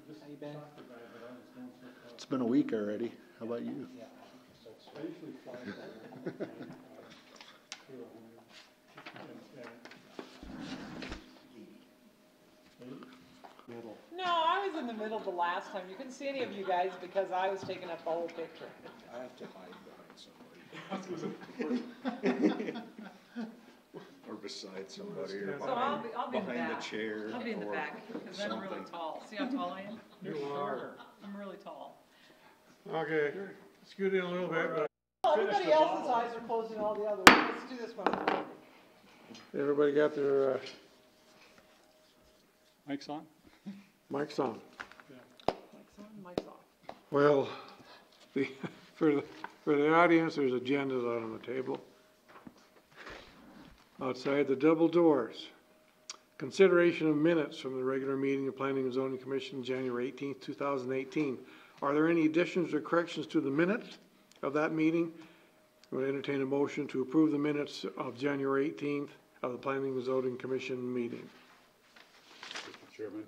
How you been? It's been a week already. How about you? Yeah. I usually fly middle. No, I was in the middle the last time. You couldn't see any of you guys because I was taking up the whole picture. I have to hide behind somebody. Or beside somebody, or So I'll be in the behind back. the chair. I'll be in the or back because I'm really something. tall. See how tall I am? You are. I'm really tall. Okay, scoot in a little bit, but Well, everybody else's eyes are closed and all the others. Let's do this one. everybody got their Mike's on? mics on. Mike's on, Mike's off. Well, for the audience, there's agendas out on the table. Outside the double doors. Consideration of minutes from the regular meeting of Planning and Zoning Commission, January 18th, 2018. Are there any additions or corrections to the minutes of that meeting? I would entertain a motion to approve the minutes of January 18th of the Planning and Zoning Commission meeting. Mr. Chairman,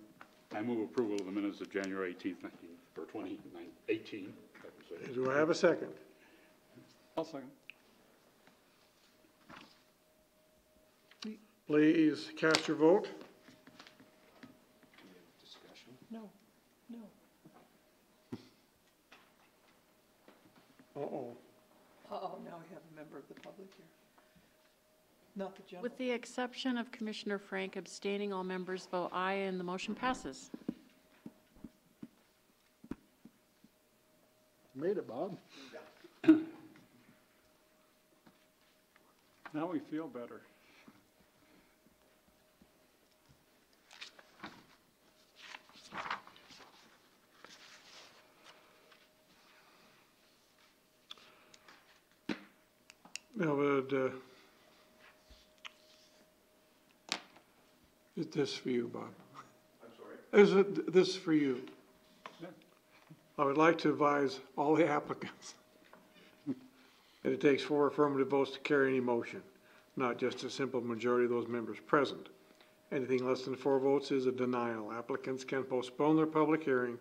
I move approval of the minutes of January 18th, 2018. Do I have a second? I'll second. Please cast your vote. Discussion. No, no. Uh-oh. Uh-oh, now we have a member of the public here. Not the general. With the exception of Commissioner Frank abstaining, all members vote aye and the motion passes. Made it, Bob. Now we feel better. Now, would, is this for you, Bob? I'm sorry? Is it this for you? Yeah. I would like to advise all the applicants that it takes 4 affirmative votes to carry any motion, not just a simple majority of those members present. Anything less than 4 votes is a denial. Applicants can postpone their public hearing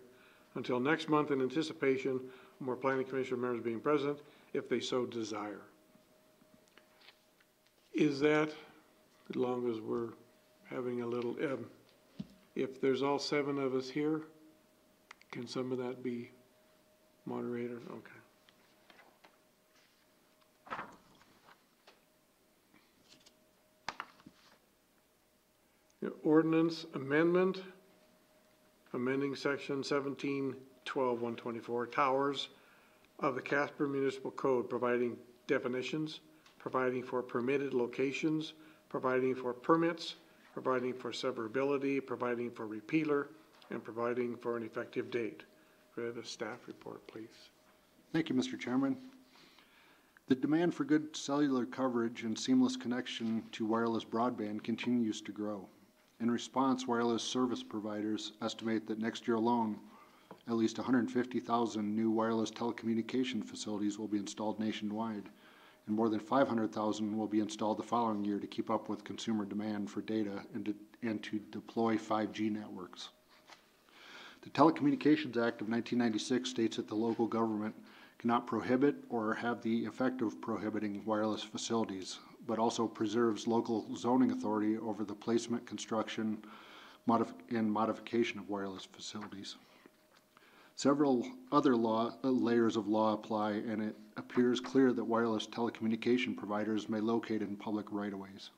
until next month in anticipation of more planning commission members being present if they so desire. Is that, as long as we're having a little, if there's all 7 of us here, can some of that be moderated? Okay. Ordinance amendment, amending section 1712-124, towers of the Casper Municipal Code, providing definitions, providing for permitted locations, providing for permits, providing for severability, providing for repealer, and providing for an effective date. Could I have a staff report, please? Thank you, Mr. Chairman. The demand for good cellular coverage and seamless connection to wireless broadband continues to grow. In response, wireless service providers estimate that next year alone, at least 150,000 new wireless telecommunication facilities will be installed nationwide, and more than 500,000 will be installed the following year to keep up with consumer demand for data and to deploy 5G networks. The Telecommunications Act of 1996 states that the local government cannot prohibit or have the effect of prohibiting wireless facilities, but also preserves local zoning authority over the placement, construction, and modification of wireless facilities. Several other layers of law apply, and it appears clear that wireless telecommunication providers may locate in public right-of-ways.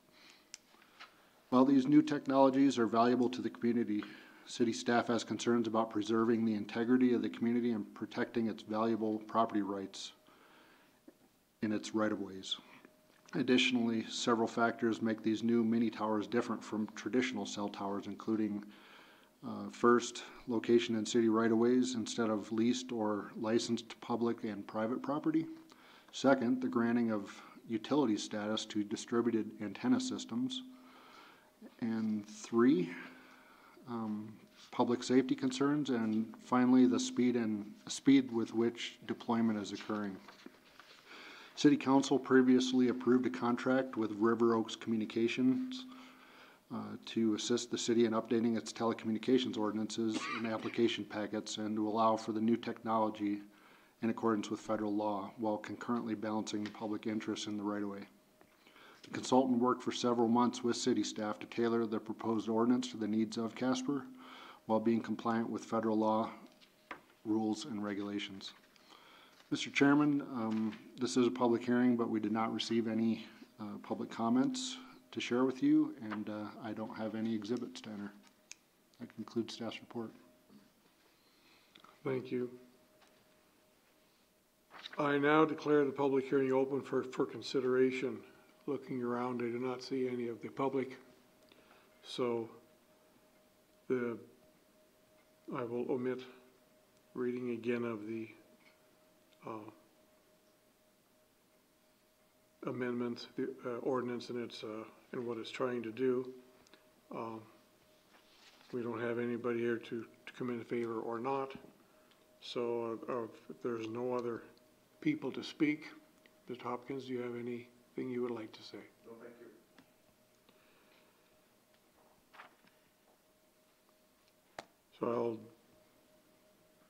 While these new technologies are valuable to the community, city staff has concerns about preserving the integrity of the community and protecting its valuable property rights in its right-of-ways. Additionally, several factors make these new mini towers different from traditional cell towers, including first, location in city right-of-ways instead of leased or licensed public and private property. Second, the granting of utility status to distributed antenna systems. And 3, public safety concerns. And finally, the speed with which deployment is occurring. City Council previously approved a contract with River Oaks Communications to assist the city in updating its telecommunications ordinances and application packets and to allow for the new technology in accordance with federal law while concurrently balancing the public interest in the right-of-way. The consultant worked for several months with city staff to tailor the proposed ordinance to the needs of Casper while being compliant with federal law, rules, and regulations. Mr. Chairman, this is a public hearing, but we did not receive any public comments to share with you, and I don't have any exhibits to enter. That concludes staff's report. Thank you. I now declare the public hearing open for consideration. Looking around, I do not see any of the public, so I will omit reading again of the amendment, the ordinance, and its and what it's trying to do. We don't have anybody here to come in favor or not. So if there's no other people to speak, Mr. Hopkins, do you have anything you would like to say? No, thank you. So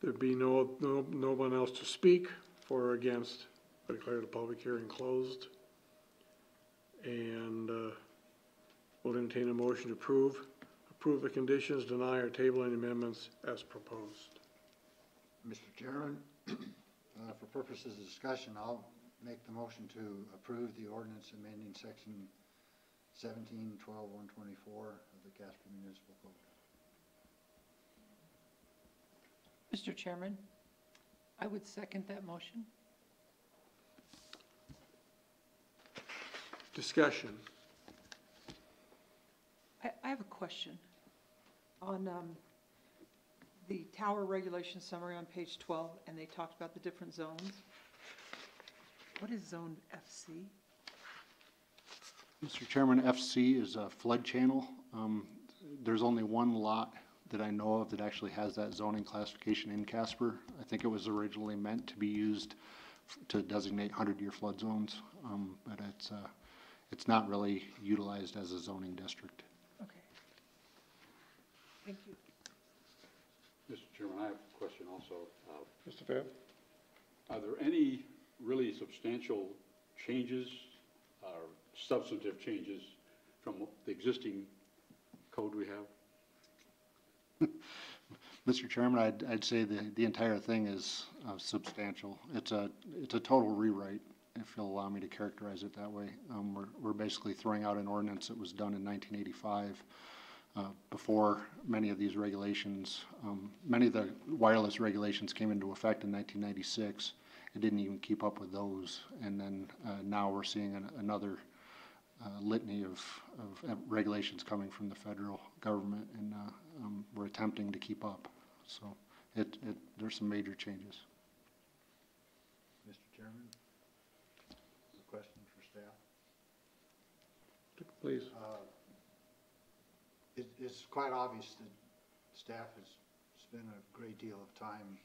there be no one else to speak for or against. I declare the public hearing closed. And we'll entertain a motion to approve the conditions, deny or table any amendments as proposed. Mr. Chairman, for purposes of discussion, I'll make the motion to approve the ordinance amending section 17-12-124 of the Casper Municipal Code. Mr. Chairman, I would second that motion. Discussion. I have a question on the tower regulation summary on page 12, and they talked about the different zones. What is zone FC? Mr. Chairman, FC is a flood channel. There's only one lot that I know of that actually has that zoning classification in Casper. I think it was originally meant to be used to designate 100-year flood zones, but it's not really utilized as a zoning district. Okay. Thank you. Mr. Chairman, I have a question also. Mr. Fair? Are there any really substantial changes or substantive changes from the existing code we have? Mr. Chairman, I'd say the entire thing is substantial. It's a total rewrite, if you'll allow me to characterize it that way. We're basically throwing out an ordinance that was done in 1985. Before many of these regulations, many of the wireless regulations came into effect in 1996. It didn't even keep up with those, and then now we're seeing another litany of regulations coming from the federal government, and we're attempting to keep up. So there's some major changes. Mr. Chairman, a question for staff. Please. It's quite obvious that staff has spent a great deal of time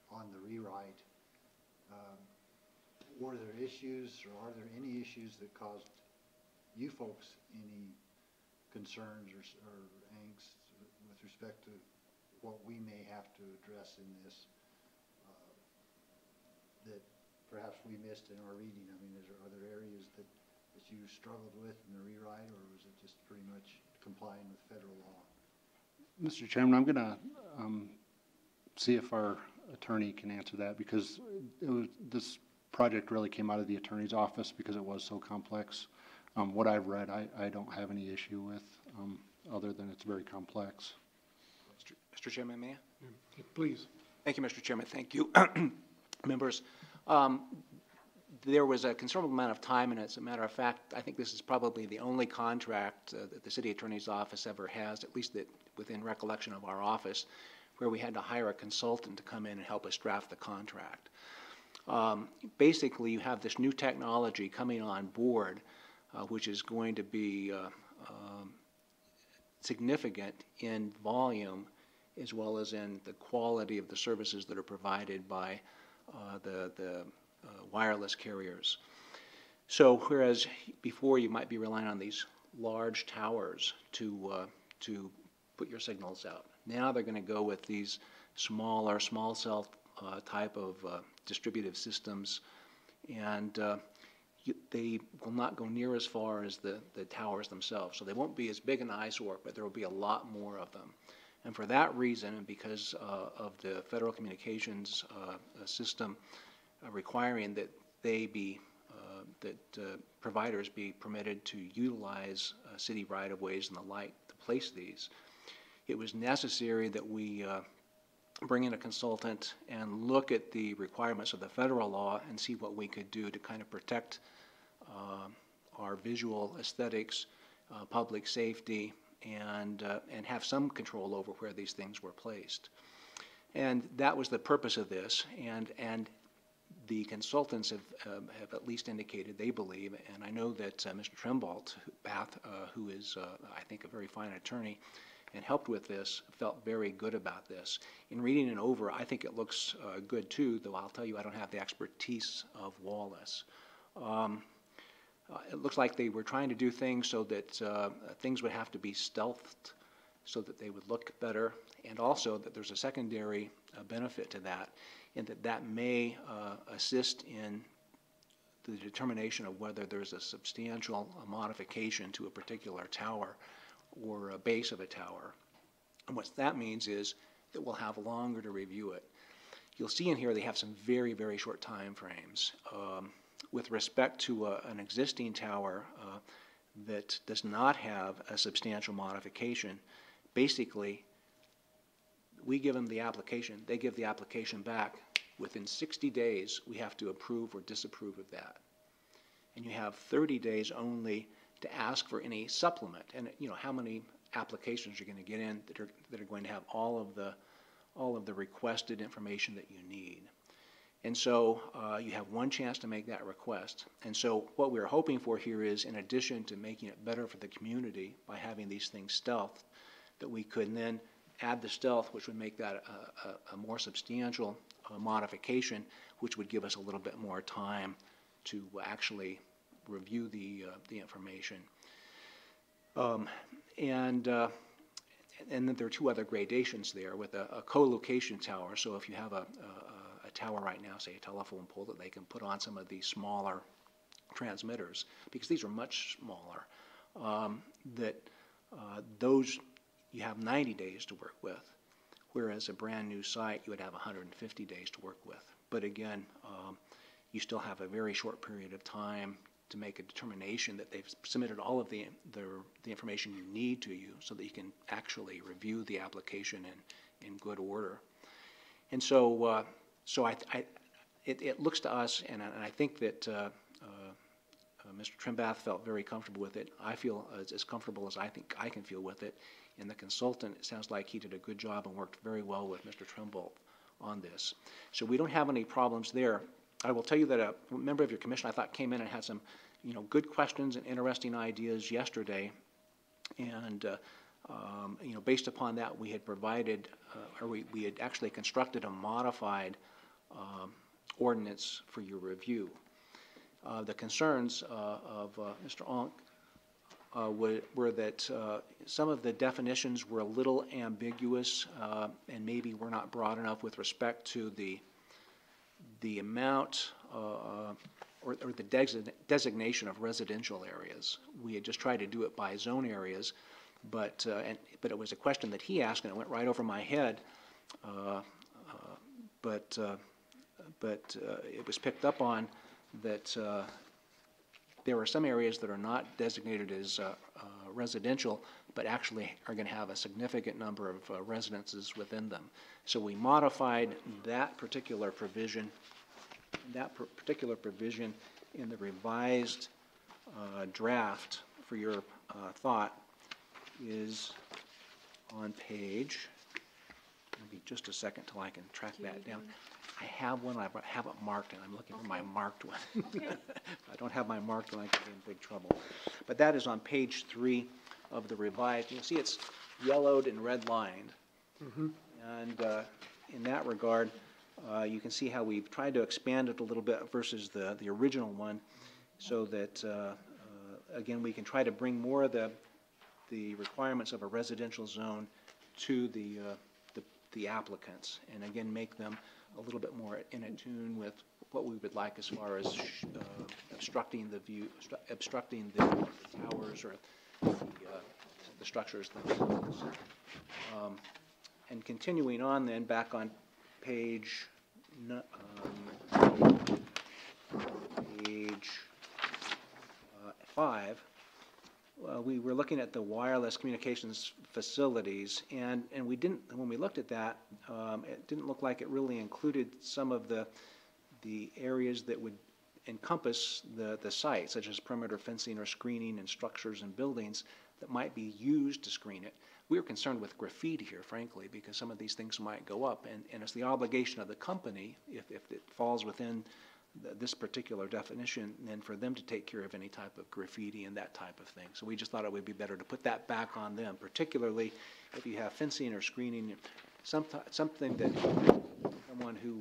on the rewrite. Were there issues, or are there any issues that caused you folks any concerns or angst with respect to what we may have to address in this that perhaps we missed in our reading? I mean, are there areas that you struggled with in the rewrite, or was it just pretty much complying with federal law? Mr. Chairman, I'm going to see if our attorney can answer that, because this project really came out of the attorney's office because it was so complex. What I've read, I don't have any issue with, other than it's very complex. Mr. Chairman, may I? Please. Thank you, Mr. Chairman. Thank you, members. There was a considerable amount of time, and as a matter of fact, I think this is probably the only contract that the city attorney's office ever has, at least that within recollection of our office, where we had to hire a consultant to come in and help us draft the contract. Basically, you have this new technology coming on board, which is going to be significant in volume as well as in the quality of the services that are provided by the wireless carriers. So whereas before you might be relying on these large towers to put your signals out. Now they're going to go with these smaller, small cell type of distributive systems, and they will not go near as far as the towers themselves. So they won't be as big an eyesore, but there will be a lot more of them. And for that reason, and because of the Federal Communications system requiring that they be providers be permitted to utilize city right-of-ways and the like to place these, it was necessary that we bring in a consultant and look at the requirements of the federal law and see what we could do to kind of protect our visual aesthetics, public safety, and have some control over where these things were placed. And that was the purpose of this, and the consultants have at least indicated they believe, and I know that Mr. Trimbolt, who is, I think, a very fine attorney and helped with this, felt very good about this. In reading it over, I think it looks good too, though I'll tell you I don't have the expertise of Wallace. It looks like they were trying to do things so that things would have to be stealthed so that they would look better, and also that there's a secondary benefit to that, in that may assist in the determination of whether there's a substantial modification to a particular tower or a base of a tower. And what that means is that we'll have longer to review it. You'll see in here they have some very, very short time frames. With respect to an existing tower that does not have a substantial modification, basically we give them the application, they give the application back. Within 60 days, we have to approve or disapprove of that. And you have 30 days only to ask for any supplement. And you know how many applications you're going to get in that are going to have all of the requested information that you need. And so you have one chance to make that request. And so what we're hoping for here is, in addition to making it better for the community by having these things stealthed, that we could then add the stealth, which would make that a more substantial modification, which would give us a little bit more time to actually review the information. And then there are two other gradations there with a co-location tower. So if you have a tower right now, say a telephone pole, that they can put on some of these smaller transmitters, because these are much smaller, those you have 90 days to work with, whereas a brand new site you would have 150 days to work with. But again, you still have a very short period of time to make a determination that they've submitted all of the information you need to you so that you can actually review the application in good order. And so, it looks to us, and I think that Mr. Trimbath felt very comfortable with it. I feel as comfortable as I think I can feel with it. And the consultant, it sounds like he did a good job and worked very well with Mr. Trimbolt on this. So we don't have any problems there. I will tell you that a member of your commission, I thought, came in and had some, good questions and interesting ideas yesterday. And, based upon that, we had provided, we had actually constructed a modified ordinance for your review. The concerns of Mr. Onk were that some of the definitions were a little ambiguous and maybe were not broad enough with respect to the amount or the designation of residential areas. We had just tried to do it by zone areas, but it was a question that he asked, and it went right over my head. But it was picked up on that there are some areas that are not designated as residential, but actually are going to have a significant number of residences within them. So we modified that particular provision. In the revised draft for your thought is on page. Maybe just a second till I can track that down. I have one. I have it marked, and I'm looking for my marked one. If I don't have my marked one, I could be in big trouble. But that is on page 3 of the revised. You'll see it's yellowed and red-lined. Mm-hmm. And in that regard, you can see how we've tried to expand it a little bit versus the original one, so that again, we can try to bring more of the requirements of a residential zone to the applicants, and again, make them a little bit more in tune with what we would like as far as obstructing the view, obstructing the towers or the structures themselves. And continuing on then, back on page 5, we were looking at the wireless communications facilities, and we didn't, when we looked at that, it didn't look like it really included some of the areas that would encompass the site, such as perimeter fencing or screening and structures and buildings that might be used to screen it. We were concerned with graffiti here, frankly, because some of these things might go up, and it's the obligation of the company, if it falls within this particular definition, then for them to take care of any type of graffiti and that type of thing. So we just thought it would be better to put that back on them, particularly if you have fencing or screening, something that someone who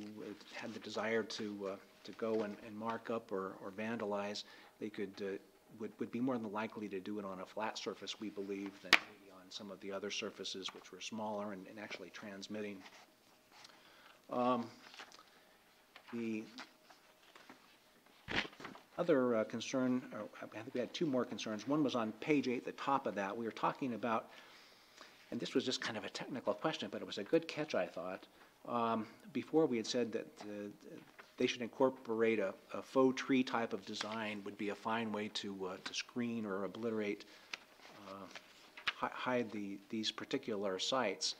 had the desire to go and mark up or vandalize, they could would be more than likely to do it on a flat surface, we believe, than maybe on some of the other surfaces which were smaller and actually transmitting. The other concern, I think we had two more concerns. One was on page 8, the top of that. We were talking about, and this was just kind of a technical question, but it was a good catch, I thought. Before we had said that they should incorporate a faux tree type of design would be a fine way to screen or obliterate, hide these particular sites.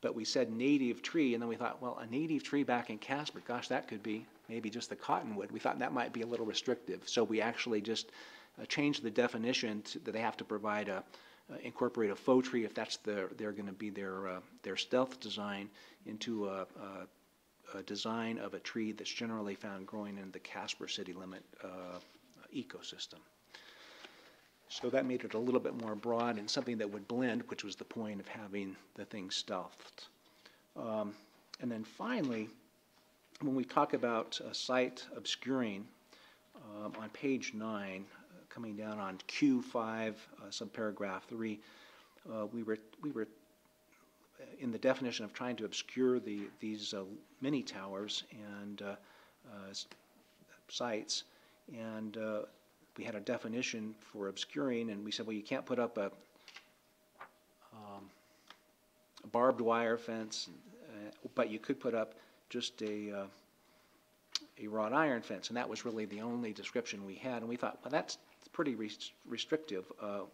But we said native tree, and then we thought, well, a native tree back in Casper, gosh, that could be maybe just the cottonwood. We thought that might be a little restrictive, so we actually just changed the definition that they have to provide incorporate a faux tree if that's they're going to be their stealth design into a design of a tree that's generally found growing in the Casper city limit ecosystem. So that made it a little bit more broad and something that would blend, which was the point of having the thing stealthed. And then finally, when we talk about site obscuring, on page 9, coming down on Q5, subparagraph 3, we were in the definition of trying to obscure these mini towers and sites, and we had a definition for obscuring, and we said, well, you can't put up a barbed wire fence, but you could put up just a wrought iron fence, and that was really the only description we had. And we thought, well, that's pretty restrictive.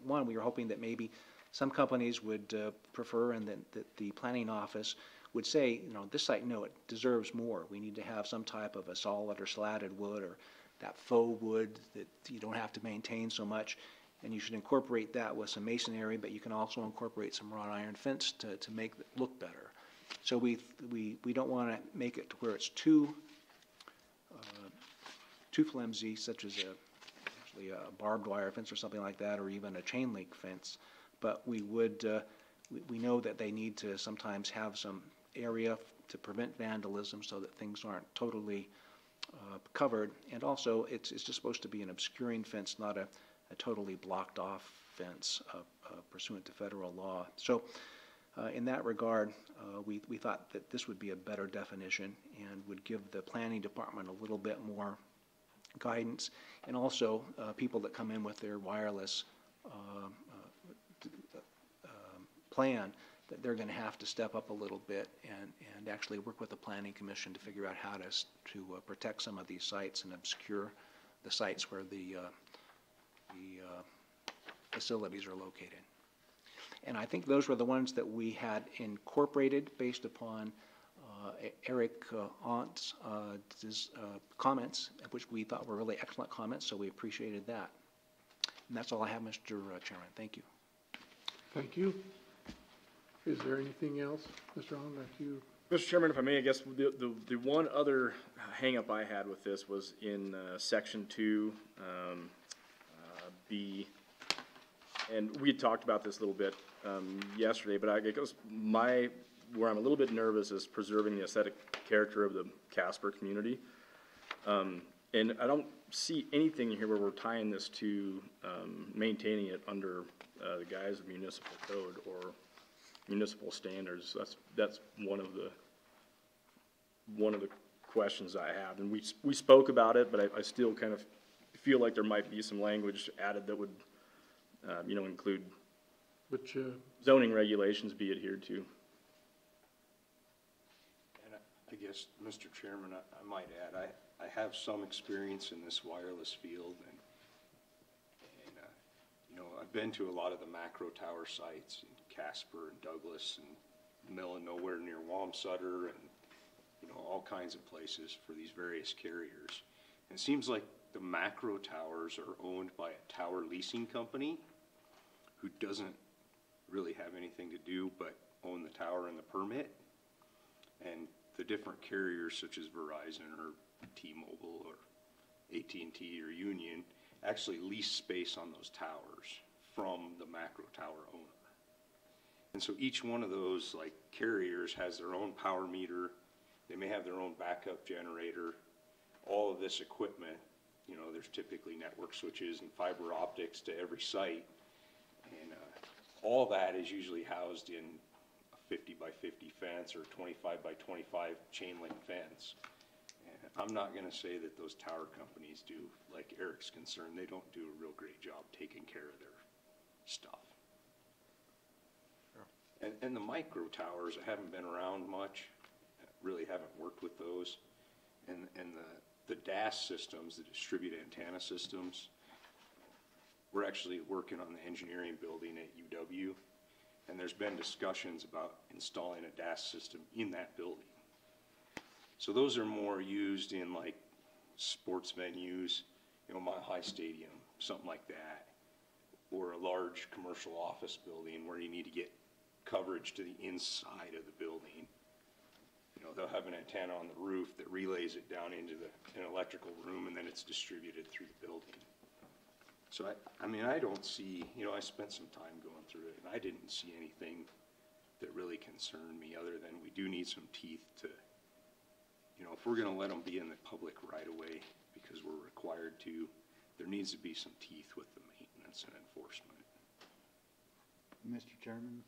One, we were hoping that maybe some companies would prefer, and that the planning office would say, you know, this site, no, it deserves more. We need to have some type of a solid or slatted wood, or that faux wood that you don't have to maintain so much, and you should incorporate that with some masonry, but you can also incorporate some wrought iron fence to make it look better. So we don't want to make it to where it's too flimsy, such as actually a barbed wire fence or something like that, or even a chain link fence. But we would we know that they need to sometimes have some area to prevent vandalism so that things aren't totally covered, and also it's just supposed to be an obscuring fence, not a totally blocked off fence pursuant to federal law. So in that regard, we thought that this would be a better definition and would give the planning department a little bit more guidance, and also people that come in with their wireless plan, that they're going to have to step up a little bit and actually work with the Planning Commission to figure out how to protect some of these sites and obscure the sites where the facilities are located. And I think those were the ones that we had incorporated based upon Eric Aunt's comments, which we thought were really excellent comments, so we appreciated that. And that's all I have, Mr. Chairman. Thank you. Thank you. Is there anything else, Mr. Allen, that you? Mr. Chairman, if I may, I guess the one other hang-up I had with this was in Section 2, B, and we had talked about this a little bit yesterday, but I guess where I'm a little bit nervous is preserving the aesthetic character of the Casper community. And And I don't see anything here where we're tying this to, maintaining it under, the guise of municipal code or municipal standards. That's one of the questions I have. And we spoke about it, but I still kind of feel like there might be some language added that would, include Which, zoning regulations be adhered to. And I guess, Mr. Chairman, I might add, I have some experience in this wireless field, and I've been to a lot of the macro tower sites in Casper and Douglas and middle of nowhere near Wamsutter and, all kinds of places for these various carriers. And it seems like the macro towers are owned by a tower leasing company who doesn't really have anything to do but own the tower and the permit. And the different carriers such as Verizon or T-Mobile or AT&T or Union actually lease space on those towers from the macro tower owner. And so each one of those like carriers has their own power meter. They may have their own backup generator. All of this equipment, there's typically network switches and fiber optics to every site. And all that is usually housed in a 50 by 50 fence or 25 by 25 chain link fence. And I'm not going to say that those tower companies do, like Eric's concerned, they don't do a real great job taking care of their stuff. Sure. And the micro towers haven't been around much, really haven't worked with those. And the DAS systems, the distributed antenna systems, we're actually working on the engineering building at UW, and there's been discussions about installing a DAS system in that building. So those are more used in like sports venues, Mile High Stadium, something like that, or a large commercial office building where you need to get coverage to the inside of the building. They'll have an antenna on the roof that relays it down into an electrical room, and then it's distributed through the building. So I don't see, I spent some time going through it, and I didn't see anything that really concerned me other than we do need some teeth to, if we're gonna let them be in the public right away because we're required to, there needs to be some teeth with the maintenance and enforcement. Mr. Chairman,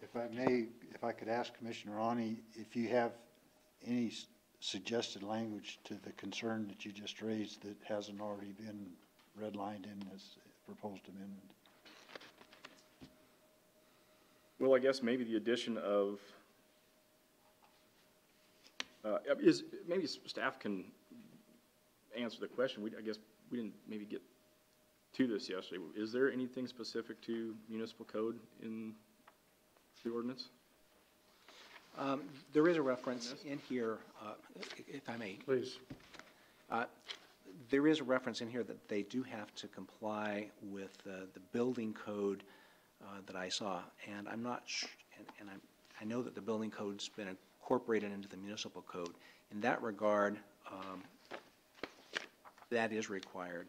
if I could ask Commissioner Ani, if you have any suggested language to the concern that you just raised that hasn't already been redlined in this proposed amendment. Well, I guess maybe the addition of, maybe staff can answer the question. I guess we didn't maybe get to this yesterday. Is there anything specific to municipal code in the ordinance? There is a reference in here, if I may. please. There is a reference in here that they do have to comply with the building code that I saw, and I'm not sure, and I know that the building code's been incorporated into the municipal code. In that regard, that is required.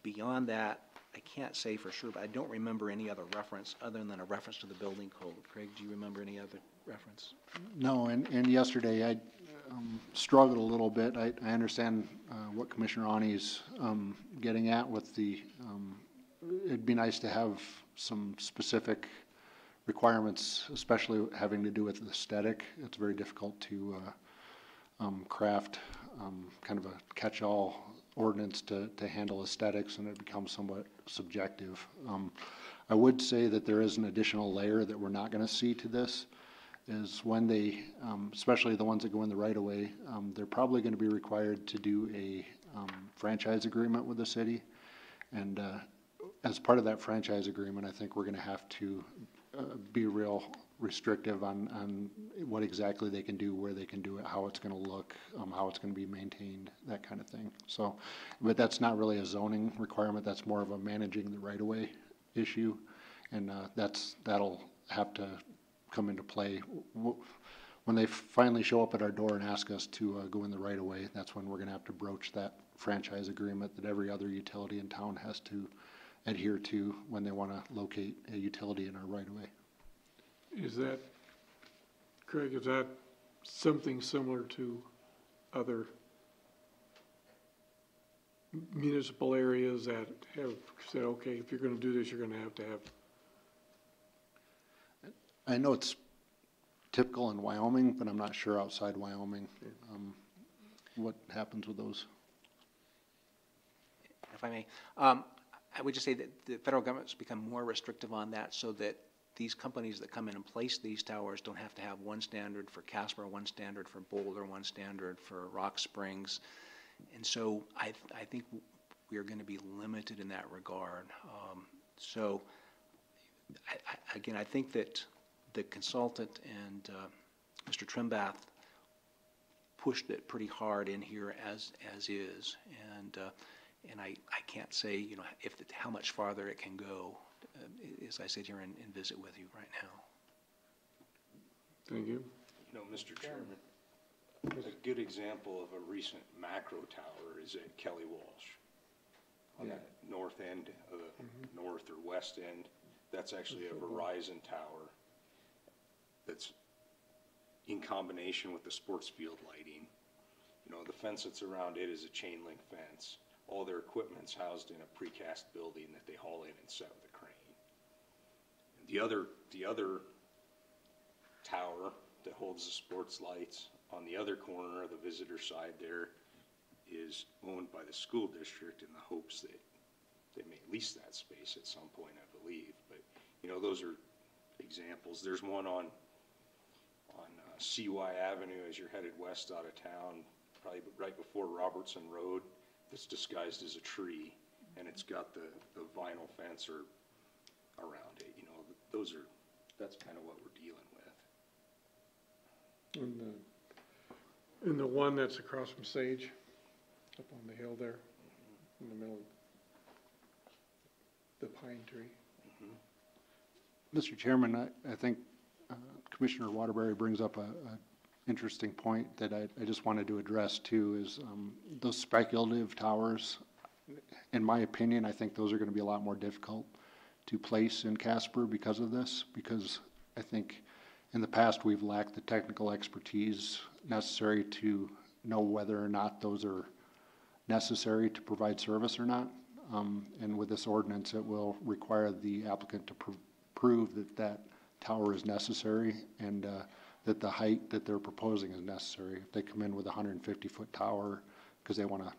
Beyond that, I can't say for sure, but I don't remember any other reference other than a reference to the building code. Craig, do you remember any other reference? No, and yesterday I struggled a little bit. I understand what Commissioner Ani's getting at with the, it'd be nice to have some specific requirements, especially having to do with aesthetic. It's very difficult to craft kind of a catch-all ordinance to handle aesthetics, and it becomes somewhat subjective. I would say that there is an additional layer that we're not going to see to this, is when they, especially the ones that go in the right-of-way, they're probably going to be required to do a franchise agreement with the city. And as part of that franchise agreement, I think we're going to have to be real restrictive on what exactly they can do, where they can do it, how it's going to look, how it's going to be maintained, that kind of thing. So, but that's not really a zoning requirement. That's more of a managing the right-of-way issue, and that'll have to come into play when they finally show up at our door and ask us to go in the right-of-way. That's when we're going to have to broach that franchise agreement that every other utility in town has to adhere to when they want to locate a utility in our right-of-way. Is that, Craig, is that something similar to other municipal areas that have said, okay, if you're gonna do this, you're gonna have to have. I know it's typical in Wyoming, but I'm not sure outside Wyoming, what happens with those. If I may, I would just say that the federal government's become more restrictive on that so that these companies that come in and place these towers don't have to have one standard for Casper, one standard for Boulder, one standard for Rock Springs. And so I think we are going to be limited in that regard. So again, I think that the consultant and Mr. Trimbath pushed it pretty hard in here as is, and I can't say, you know, how much farther it can go as I sit here and visit with you right now. Thank you. You know, Mr. Chairman, a good example of a recent macro tower is at Kelly Walsh on that north end of the north or west end. That's actually a Verizon tower that's in combination with the sports field lighting. You know, the fence that's around it is a chain link fence. All their equipment's housed in a precast building that they haul in and set with a crane. And the other tower that holds the sports lights on the other corner of the visitor side there is owned by the school district in the hopes that they may lease that space at some point, I believe. But, you know, those are examples. There's one on CY Avenue as you're headed west out of town, probably right before Robertson Road, that's disguised as a tree, and it's got the vinyl fence around it. You know, that's kind of what we're dealing with. And the one that's across from Sage, up on the hill there, in the middle of the pine tree. Mr. Chairman, I think Commissioner Waterbury brings up a interesting point that I just wanted to address too, is those speculative towers. In my opinion, I think those are going to be a lot more difficult to place in Casper because of this, because I think in the past we've lacked the technical expertise necessary to know whether or not those are necessary to provide service or not. And with this ordinance, it will require the applicant to prove that that tower is necessary and that the height that they're proposing is necessary. If they come in with a 150-foot tower because they want to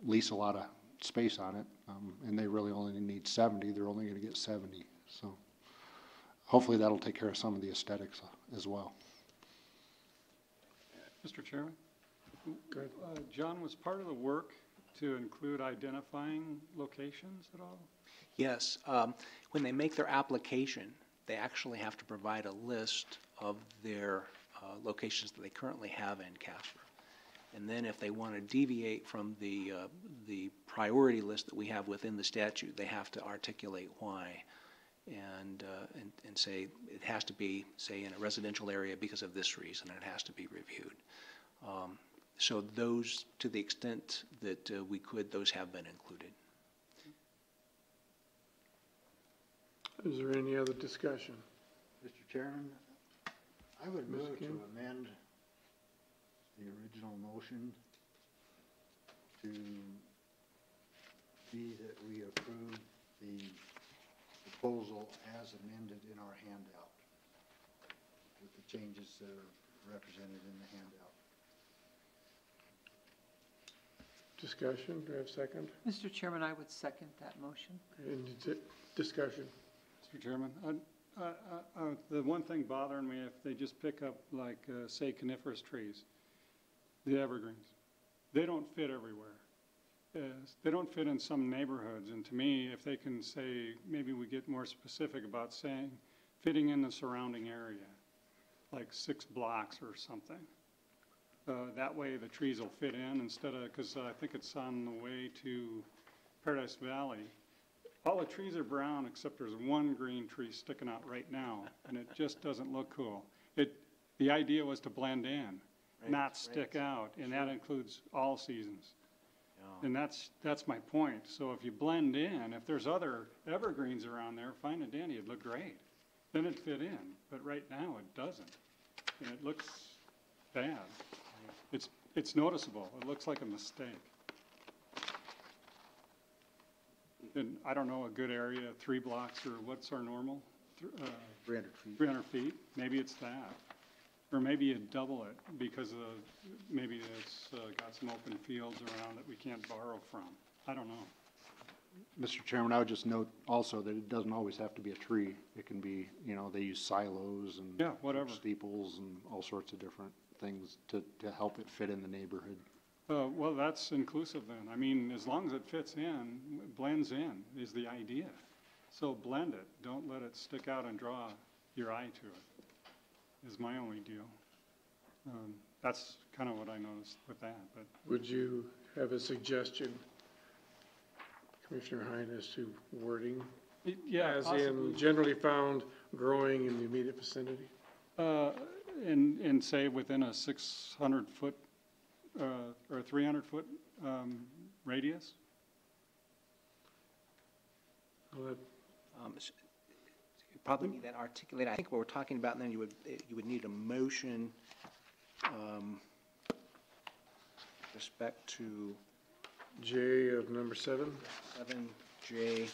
lease a lot of space on it, and they really only need 70, they're only going to get 70. So hopefully that'll take care of some of the aesthetics as well. Mr. Chairman? Go ahead. John, was part of the work to include identifying locations at all? Yes. When they make their application, they actually have to provide a list of their locations that they currently have in Casper. And then if they want to deviate from the priority list that we have within the statute, they have to articulate why and say it has to be, say, in a residential area because of this reason, and it has to be reviewed. So those, to the extent that we could, those have been included. Is there any other discussion? Mr. Chairman, I would Ms. move to Kim? amend the original motion to be that we approve the proposal as amended in our handout with the changes that are represented in the handout. Discussion, do I have a second? Mr. Chairman, I would second that motion. And discussion. Mr. Chairman, the one thing bothering me, if they just pick up like, say, coniferous trees, the evergreens, they don't fit everywhere. They don't fit in some neighborhoods, and to me, if they can say, maybe we get more specific about saying fitting in the surrounding area, like 6 blocks or something. That way the trees will fit in instead of, because I think it's on the way to Paradise Valley. All the trees are brown except there's one green tree sticking out right now, and it just doesn't look cool. The idea was to blend in, not stick out, and that includes all seasons. And that's my point. So if you blend in, if there's other evergreens around there, fine and dandy, it'd look great. Then it'd fit in, but right now it doesn't, and it looks bad. It's noticeable. It looks like a mistake. in, I don't know, a good area, 3 blocks, or what's our normal? 300 feet. 300 feet, maybe it's that. Or maybe you double it because maybe it's got some open fields around that we can't borrow from. I don't know. Mr. Chairman, I would just note also that it doesn't always have to be a tree. It can be, you know, they use silos and Yeah, whatever. steeples and all sorts of different things to help it fit in the neighborhood. Well, that's inclusive then. I mean, as long as it fits in, blends in is the idea. So blend it. Don't let it stick out and draw your eye to it, is my only deal. That's kind of what I noticed with that, but. Would you have a suggestion, Commissioner Hein, as to wording? Yeah, As possibly. in generally found growing in the immediate vicinity? And say within a 600-foot or 300-foot radius? Well, that- You probably need that articulated. I think what we're talking about then, you would need a motion respect to J of number 7? 7J.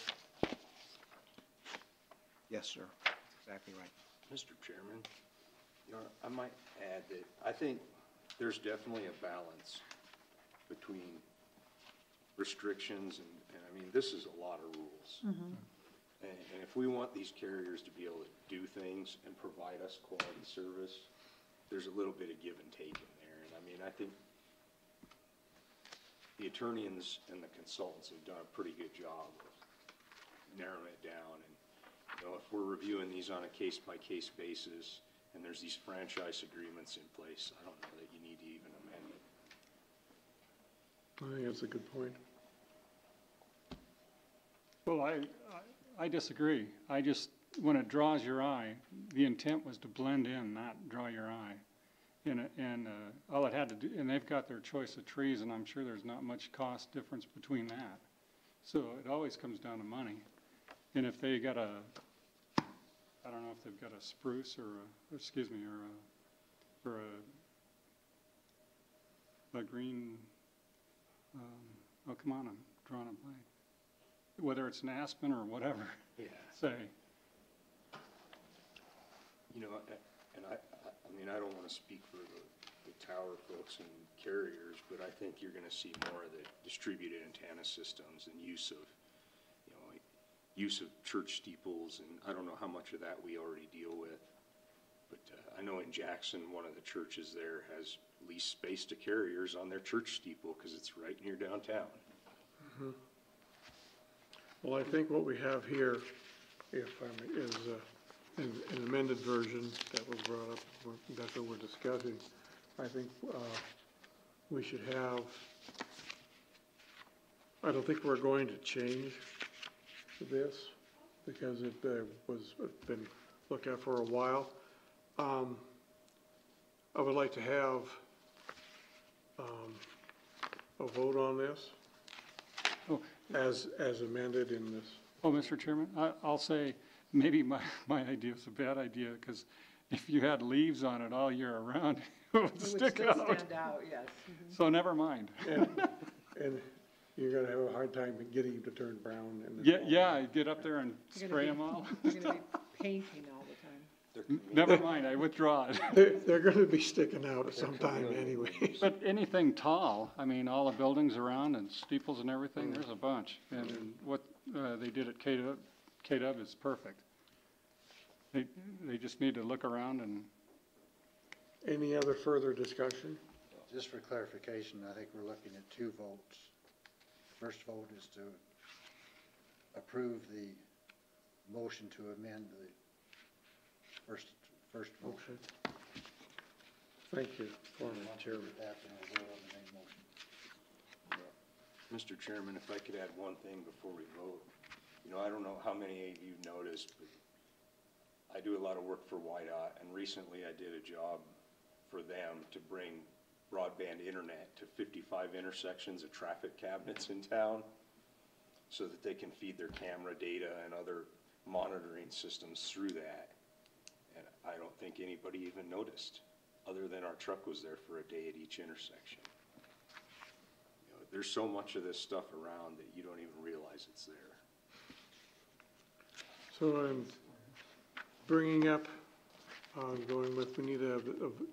Yes, sir. That's exactly right. Mr. Chairman, you know, I might add that I think there's definitely a balance between restrictions and I mean, this is a lot of rules. And if we want these carriers to be able to do things and provide us quality service, there's a little bit of give and take in there. And I mean, I think the attorney and the consultants have done a pretty good job of narrowing it down. And, you know, if we're reviewing these on a case-by-case basis and there's these franchise agreements in place, I don't know that you need to even amend it. I think that's a good point. Well, I disagree. I just, when it draws your eye, the intent was to blend in, not draw your eye. And all it had to do, and they've got their choice of trees, and I'm sure there's not much cost difference between that. So it always comes down to money. And if they got I don't know if they've got a spruce or a green, oh, come on, I'm drawing a blank. Whether it's an aspen or whatever, Yeah. say. You know, and I mean, I don't want to speak for the tower folks and carriers, but I think you're going to see more of the distributed antenna systems and use of church steeples, and I don't know how much of that we already deal with. But I know in Jackson, one of the churches there has leased space to carriers on their church steeple because it's right near downtown. Well, I think what we have here, if I may, is an amended version that was brought up, that's what we're discussing. I think we should have, I don't think we're going to change this because it was been looked at for a while. I would like to have a vote on this. Oh. As amended in this. Oh, Mr. Chairman, I'll say maybe my idea is a bad idea because if you had leaves on it all year around, it would stick still out. stand out, yes. So never mind. And you're gonna have a hard time getting them to turn brown. In the fall. Yeah, get up there and spray them all. You're gonna be painting all the time. Never mind, I withdraw it. They're gonna be sticking out at some time anyway. But anything tall, I mean, all the buildings around and steeples and everything, there's a bunch. And what they did at KW is perfect. They just need to look around and. Any other further discussion? Just for clarification, I think we're looking at 2 votes. First vote is to approve the motion to amend the first motion. Thank you, former Chairman. That, and we'll vote on the main motion. Mr. Chairman, if I could add one thing before we vote. You know, I don't know how many of you noticed, but I do a lot of work for YDOT, and recently I did a job for them to bring broadband internet to 55 intersections of traffic cabinets in town so that they can feed their camera data and other monitoring systems through that. And I don't think anybody even noticed, other than our truck was there for a day at each intersection. You know, there's so much of this stuff around that you don't even realize it's there. So I'm bringing up, going with, we need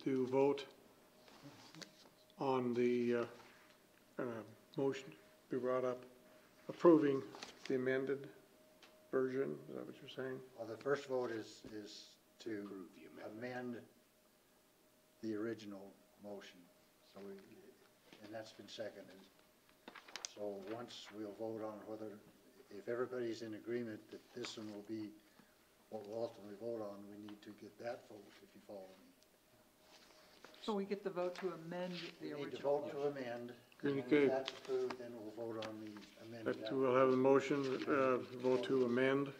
to vote on the motion we brought up, approving the amended version. Is that what you're saying? Well, the first vote is to amend the original motion. So and that's been seconded. So once we'll vote on whether, if everybody's in agreement that this one will be what we'll ultimately vote on, we need to get that vote, if you follow me. So we get the vote to amend the We need to original. vote to amend, and Okay. if that's approved, then we'll vote on the amended. We'll have a motion, vote to amend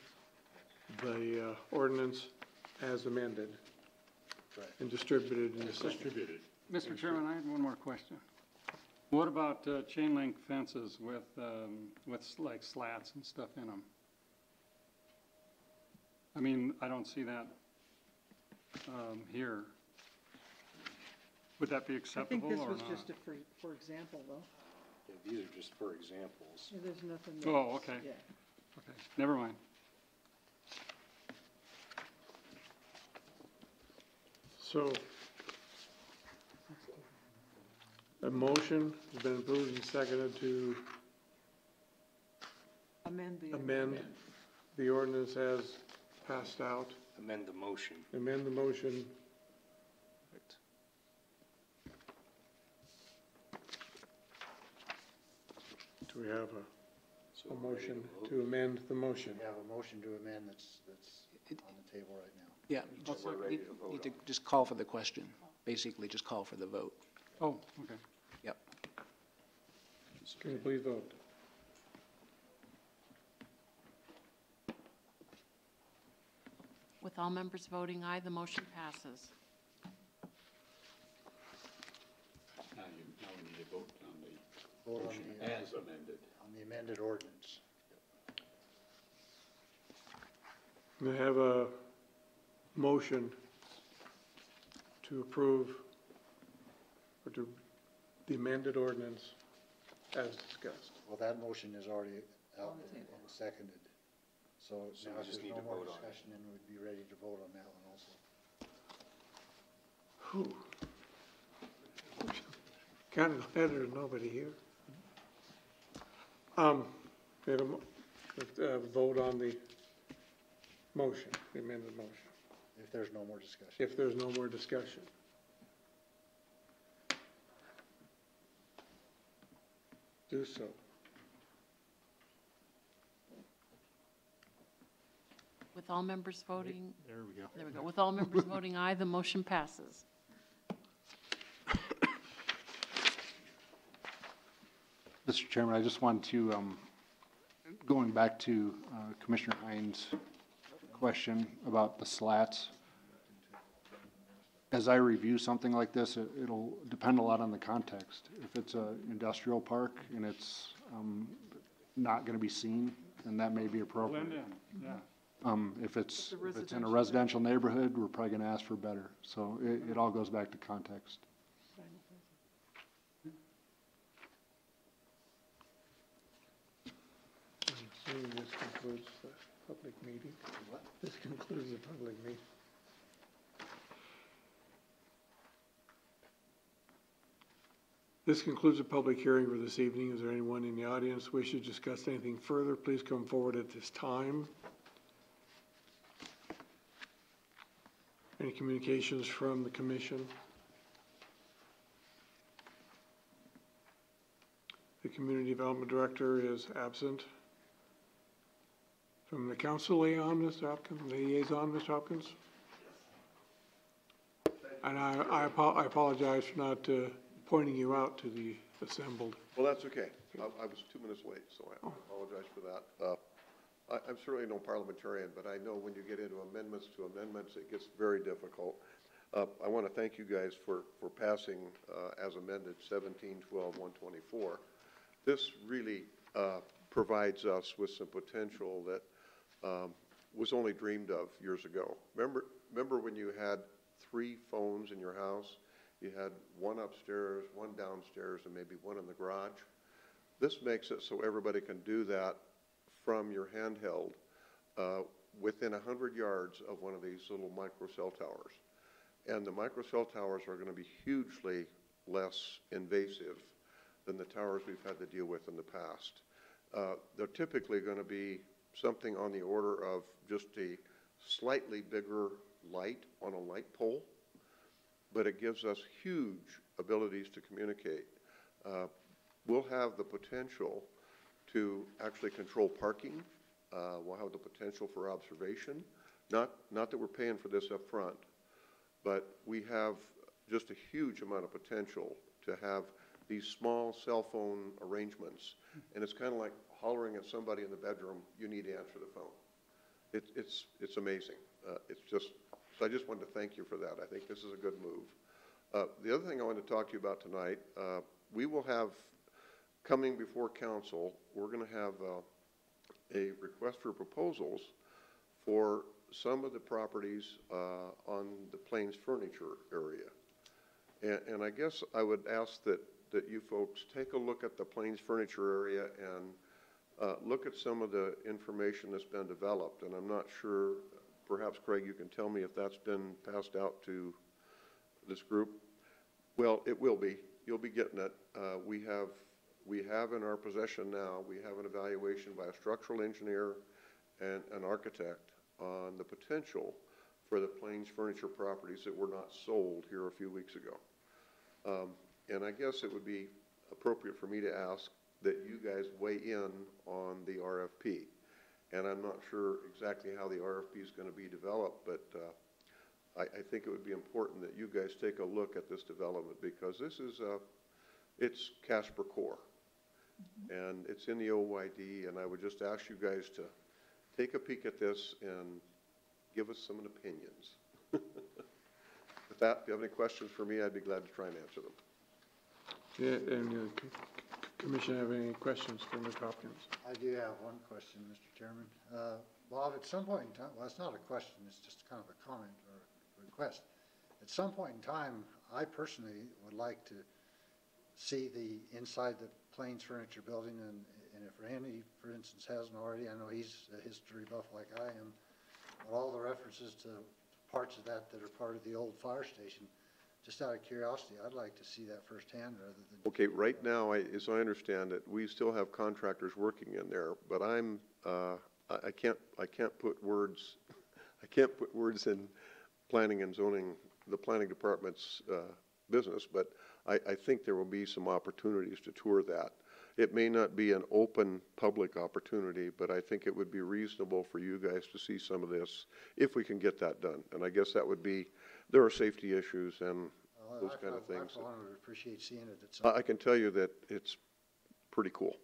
the ordinance as amended Correct. and distributed in the second. Distributed. Mr. Chairman, I had one more question. What about chain link fences with like slats and stuff in them? I mean, I don't see that here. Would that be I think acceptable this or was not? just a for example, though. Yeah, these are just for examples. Yeah, there's nothing. that- Oh, okay. Yeah. Okay, never mind. So, a motion has been approved and seconded to Amend the. amend the ordinance as passed out. Amend the motion. Amend the motion. Do we have So a we're ready motion vote. to amend the motion? We have a motion to amend that's on the table right now. Yeah, we're ready to vote need to on it. just call for the question, basically just call for the vote. Oh, okay. Yep. Can you please vote? With all members voting aye, the motion passes. Now we need to vote on the Vote on motion the, as amended. on the amended ordinance. We have a motion to approve or to the amended ordinance as discussed. Well, that motion is already out On the and table. seconded. So So now we if just there's need no to more vote on it. discussion, then we'd be ready to vote on that one also. Whew. Kind of glad there's nobody here. We have a vote on the motion, the amended motion, If there's no more discussion. if there's no more discussion. Do so. With all members voting, There we go. there we go. With all members voting aye, the motion passes. Mr. Chairman, I just wanted to, going back to Commissioner Hines' question about the slats. As I review something like this, it'll depend a lot on the context. If it's an industrial park and it's not going to be seen, then that may be appropriate. Blend in, yeah. If it's in a residential residential neighborhood, we're probably going to ask for better. So it all goes back to context. I'm assuming this concludes the public meeting. This concludes the public meeting. This concludes the public hearing for this evening. Is there anyone in the audience wish to discuss anything further? Please come forward at this time. Any communications from the commission? The Community Development Director is absent. From the council liaison, Mr. Hopkins, Mr. Hopkins? And I apologize for not pointing you out to the assembled. Well, that's okay. I was 2 minutes late, so I apologize for that. I'm certainly no parliamentarian, but I know when you get into amendments to amendments, it gets very difficult. I want to thank you guys for passing as amended 17-12-124. This really provides us with some potential that was only dreamed of years ago. Remember when you had 3 phones in your house? You had one upstairs, one downstairs, and maybe one in the garage. This makes it so everybody can do that from your handheld within 100 yards of one of these little microcell towers. And the microcell towers are going to be hugely less invasive than the towers we've had to deal with in the past. They're typically going to be something on the order of just a slightly bigger light on a light pole, but it gives us huge abilities to communicate. We'll have the potential to actually control parking. We'll have the potential for observation. Not that we're paying for this up front, but we have just a huge amount of potential to have these small cell phone arrangements. And it's kind of like hollering at somebody in the bedroom, you need to answer the phone. It's amazing. So I just wanted to thank you for that. I think this is a good move. The other thing I wanted to talk to you about tonight, we will have, coming before council, we're going to have a request for proposals for some of the properties on the Plains Furniture area. And I guess I would ask that you folks take a look at the Plains Furniture area and look at some of the information that's been developed. And I'm not sure, perhaps Craig, you can tell me if that's been passed out to this group. Well, it will be. You'll be getting it. We have in our possession now, we have an evaluation by a structural engineer and an architect on the potential for the Plains Furniture properties that were not sold here a few weeks ago. And I guess it would be appropriate for me to ask that you guys weigh in on the RFP. And I'm not sure exactly how the RFP is going to be developed, but I think it would be important that you guys take a look at this development, because this is it's Casper core, and it's in the OYD, and I would just ask you guys to take a peek at this and give us some opinions. With that, if you have any questions for me, I'd be glad to try and answer them. Yeah, and Commission have any questions for Mr. Hopkins? I do have one question, Mr. Chairman. Bob, at some point in time, well, it's not a question, it's just kind of a comment or a request. At some point in time, I personally would like to see the inside the Plains Furniture building, and if Randy, for instance, hasn't already, I know he's a history buff like I am, but all the references to parts of that are part of the old fire station, just out of curiosity, I'd like to see that firsthand rather than... Okay, right now, as I understand it, we still have contractors working in there, but I can't put words in planning and zoning, the planning department's business, but I think there will be some opportunities to tour that. It may not be an open public opportunity, but I think it would be reasonable for you guys to see some of this if we can get that done. And I guess that would be, there are safety issues and those kind of things. I would appreciate seeing it at some... I can tell you that it's pretty cool.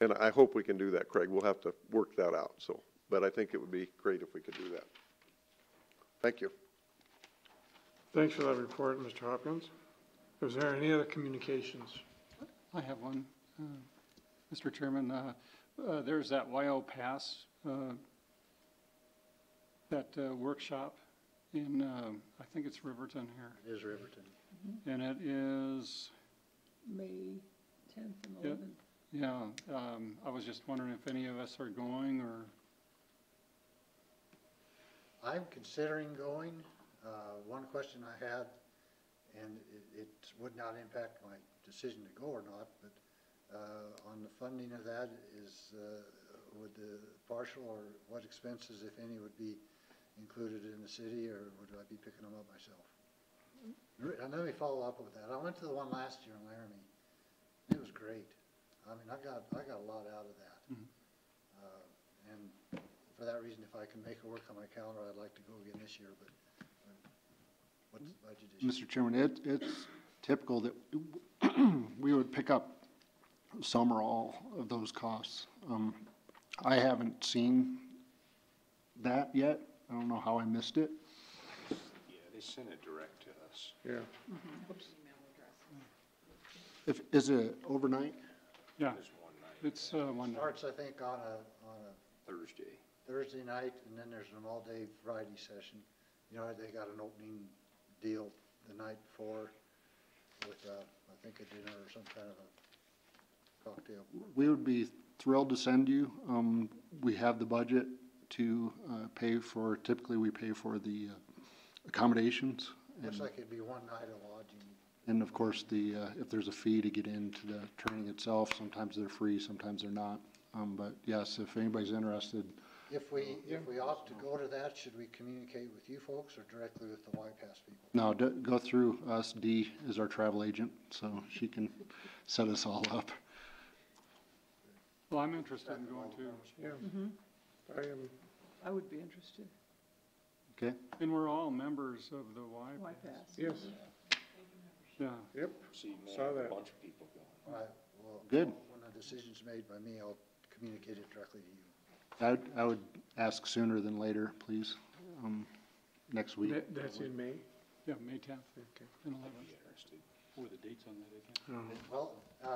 And I hope we can do that, Craig. We'll have to work that out. So, but I think it would be great if we could do that. Thank you. Thanks for that report, Mr. Hopkins. Is there any other communications? I have one, Mr. Chairman. There's that YO Pass, that workshop in, I think it's Riverton here. It is Riverton. And it is... May 10th and 11th. Yeah, I was just wondering if any of us are going, or... I'm considering going. One question I had, and it would not impact my decision to go or not, but on the funding of that is, would the partial or what expenses, if any, would be included in the city, or would I be picking them up myself? And let me follow up with that. I went to the one last year in Laramie. It was great. I mean, I got a lot out of that. And for that reason, if I can make it work on my calendar, I'd like to go again this year, but what's the budget issue? Mr. Chairman, it's typical that we would pick up some or all of those costs. I haven't seen that yet. I don't know how I missed it. Yeah, they sent it direct to us. Yeah. Is it overnight? Yeah, There's one night. it's one night. Starts, I think, on a Thursday night, and then there's an all-day Friday session. You know, they got an opening deal the night before with, I think, a dinner or some kind of a cocktail. We would be thrilled to send you. We have the budget to pay for, typically we pay for the accommodations. Looks like it'd be one night of lodging. And of course, if there's a fee to get into the training itself, sometimes they're free, sometimes they're not. But yes, if anybody's interested, If we opt to go to that, should we communicate with you folks or directly with the YPAS people? no, go through us. Dee is our travel agent, so she can set us all up. Well, I'm interested in going too. Yeah. I am, I would be interested. Okay? And we're all members of the Why Y. pass? yes, Yeah. yep, See Saw more, a that. bunch of people going. All right, well. Good. When the decision's made by me, I'll communicate it directly to you. I would ask sooner than later, please, next week. That's in May? Yeah, May 10th and 11th. What are the dates on that again? Well,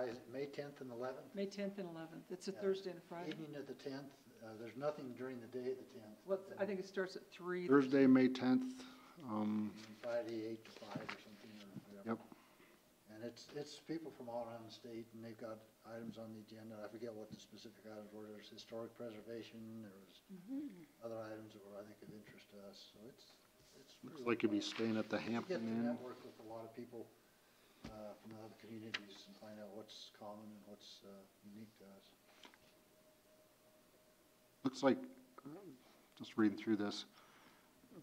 is it May 10th and 11th? May 10th and 11th. It's a Thursday and a Friday. Evening of the 10th, there's nothing during the day of the 10th. What, I think it starts at 3. Thursday, May 10th. And Friday, 8 to 5 or something, or whatever. Yep. And it's people from all around the state, and they've got items on the agenda. I forget what the specific items were. There's historic preservation, there was other items that were, I think, of interest to us, so it's. Looks like you'd be staying at the You get Hampton to Inn. network with a lot of people, from other communities and find out what's common and what's, unique to us. Looks like, just reading through this,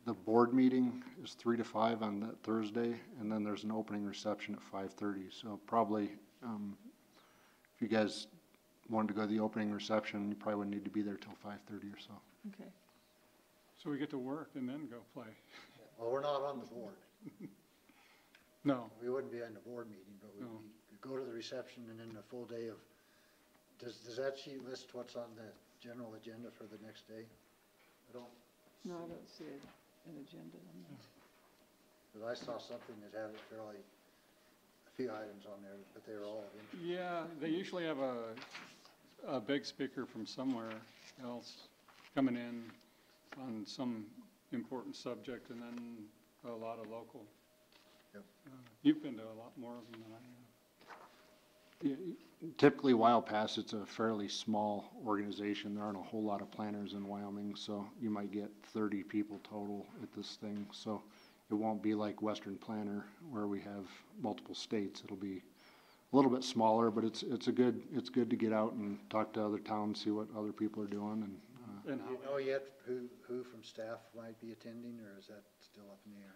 the board meeting is 3 to 5 on that Thursday, and then there's an opening reception at 5:30. So probably, if you guys wanted to go to the opening reception, you probably wouldn't need to be there till 5:30 or so. Okay. So we get to work and then go play. Well, we're not on the board. No. We wouldn't be on the board meeting, but No. we'd go to the reception and then a full day of, does that sheet list what's on the general agenda for the next day? I don't, No, I don't see an agenda on there. because I saw something that had a few items on there, but they were all of interest. Yeah, they usually have a big speaker from somewhere else coming in on some important subject, and then a lot of local. Yep. You've been to a lot more of them than I have. Typically, Wild Pass, it's a fairly small organization. There aren't a whole lot of planners in Wyoming, so you might get 30 people total at this thing. So it won't be like Western Planner where we have multiple states. It'll be a little bit smaller, but it's good to get out and talk to other towns, see what other people are doing. And Do you know yet who from staff might be attending, or is that still up in the air?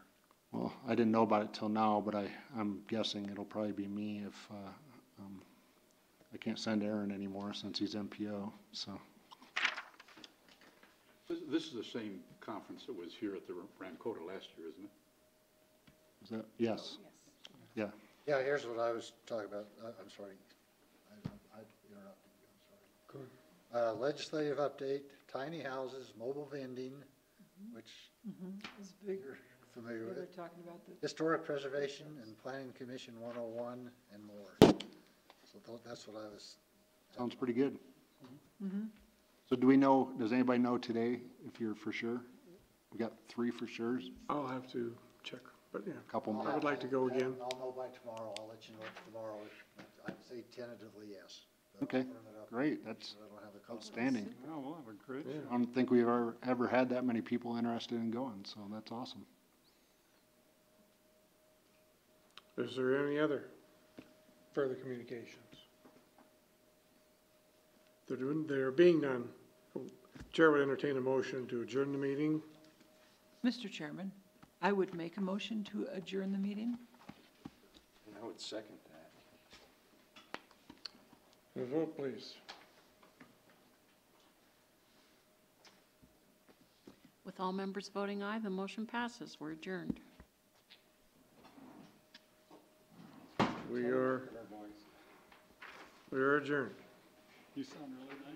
well, I didn't know about it till now, but I'm guessing it'll probably be me if I can't send Aaron anymore since he's MPO. So. This is the same conference that was here at the Rancota last year, isn't it? Is that, yes. Yeah. Yeah, here's what I was talking about. I'm sorry. I interrupted you, I'm sorry. Legislative update, tiny houses, mobile vending, which It's big. you're familiar Yeah, they're with. talking about the, Historic preservation and planning commission 101 and more. So that's what I was. Sounds pretty good. So does anybody know today if you're for sure? We got 3 for sures, I'll have to check, but yeah. a couple more. I would like to go again. I'll know by tomorrow. I'll let you know tomorrow. I'd say tentatively yes. But I'll Okay, firm it up great, that's so I don't have a conflict. outstanding. Oh, we'll have a great Yeah. I don't think we've ever had that many people interested in going, so that's awesome. Is there any other further communications? There being none, Chair would entertain a motion to adjourn the meeting. Mr. Chairman, I would make a motion to adjourn the meeting. And I would second that. A vote, please. With all members voting aye, the motion passes. We're adjourned. We are adjourned. You sound really nice.